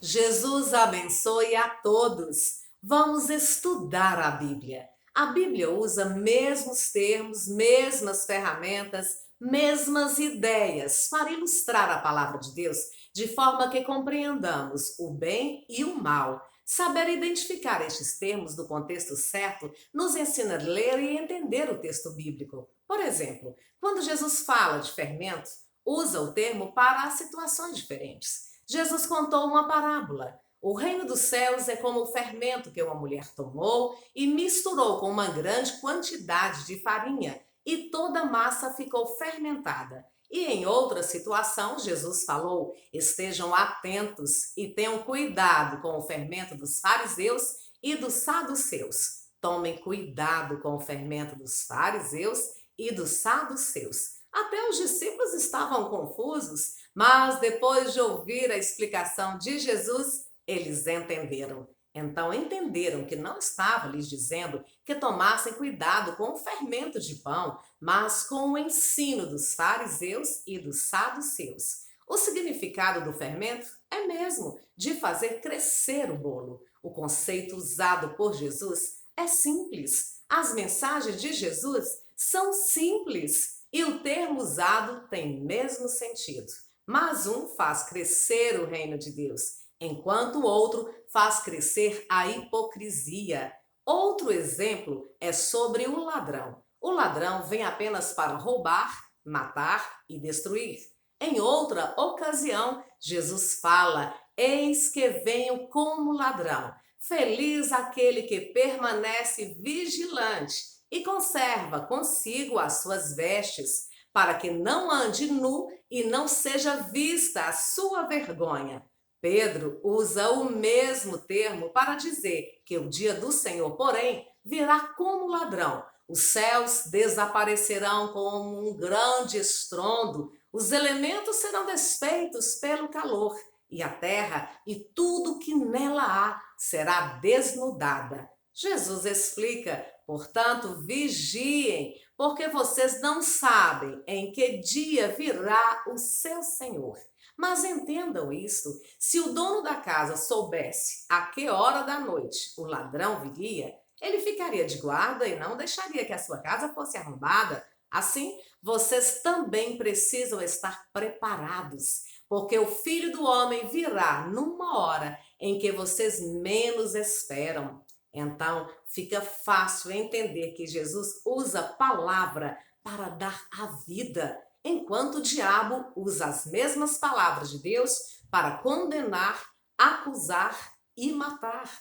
Jesus abençoe a todos. Vamos estudar a Bíblia. A Bíblia usa mesmos termos, mesmas ferramentas, mesmas ideias para ilustrar a palavra de Deus, de forma que compreendamos o bem e o mal. Saber identificar estes termos no contexto certo nos ensina a ler e entender o texto bíblico. Por exemplo, quando Jesus fala de fermento, usa o termo para situações diferentes. Jesus contou uma parábola. O reino dos céus é como o fermento que uma mulher tomou e misturou com uma grande quantidade de farinha, e toda a massa ficou fermentada. E em outra situação, Jesus falou: estejam atentos e tenham cuidado com o fermento dos fariseus e dos saduceus. Tomem cuidado com o fermento dos fariseus e dos saduceus. Até os discípulos estavam confusos, mas depois de ouvir a explicação de Jesus, eles entenderam. Então entenderam que não estava lhes dizendo que tomassem cuidado com o fermento de pão, mas com o ensino dos fariseus e dos saduceus. O significado do fermento é mesmo de fazer crescer o bolo. O conceito usado por Jesus é simples. As mensagens de Jesus são simples e o termo usado tem mesmo sentido. Mas um faz crescer o reino de Deus, enquanto o outro faz crescer a hipocrisia. Outro exemplo é sobre o ladrão. O ladrão vem apenas para roubar, matar e destruir. Em outra ocasião, Jesus fala: eis que venho como ladrão. Feliz aquele que permanece vigilante e conserva consigo as suas vestes, para que não ande nu e não seja vista a sua vergonha. Pedro usa o mesmo termo para dizer que o dia do Senhor, porém, virá como ladrão. Os céus desaparecerão como um grande estrondo, os elementos serão desfeitos pelo calor, e a terra e tudo que nela há será desnudada. Jesus explica: portanto, vigiem, porque vocês não sabem em que dia virá o seu Senhor. Mas entendam isso: se o dono da casa soubesse a que hora da noite o ladrão viria, ele ficaria de guarda e não deixaria que a sua casa fosse arrombada. Assim, vocês também precisam estar preparados, porque o Filho do Homem virá numa hora em que vocês menos esperam. Então, fica fácil entender que Jesus usa a palavra para dar a vida, enquanto o diabo usa as mesmas palavras de Deus para condenar, acusar e matar.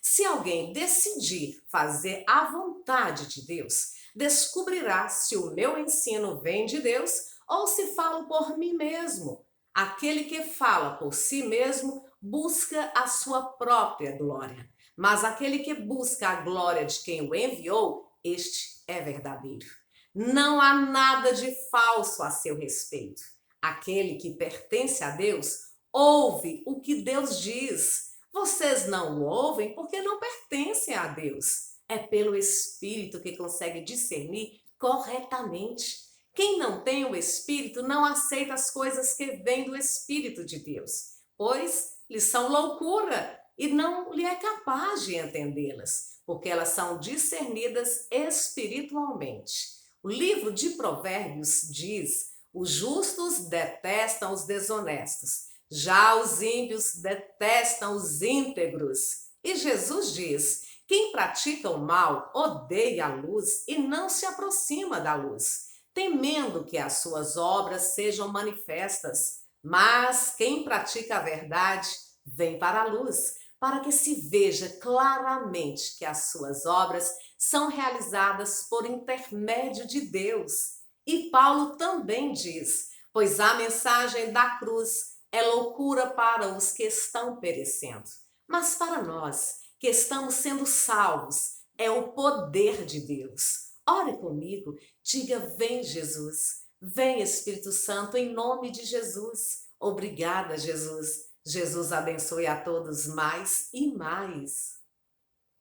Se alguém decidir fazer a vontade de Deus, descobrirá se o meu ensino vem de Deus ou se falo por mim mesmo. Aquele que fala por si mesmo busca a sua própria glória, mas aquele que busca a glória de quem o enviou, este é verdadeiro. Não há nada de falso a seu respeito. Aquele que pertence a Deus ouve o que Deus diz. Vocês não o ouvem porque não pertencem a Deus. É pelo Espírito que consegue discernir corretamente. Quem não tem o Espírito não aceita as coisas que vêm do Espírito de Deus, pois lhes são loucura e não lhe é capaz de entendê-las, porque elas são discernidas espiritualmente. O livro de Provérbios diz: os justos detestam os desonestos, já os ímpios detestam os íntegros. E Jesus diz: quem pratica o mal odeia a luz e não se aproxima da luz, temendo que as suas obras sejam manifestas. Mas quem pratica a verdade vem para a luz, para que se veja claramente que as suas obras são realizadas por intermédio de Deus. E Paulo também diz: pois a mensagem da cruz é loucura para os que estão perecendo, mas para nós que estamos sendo salvos é o poder de Deus. Ore comigo, diga: vem Jesus, vem Espírito Santo, em nome de Jesus. Obrigada, Jesus. Jesus abençoe a todos mais e mais.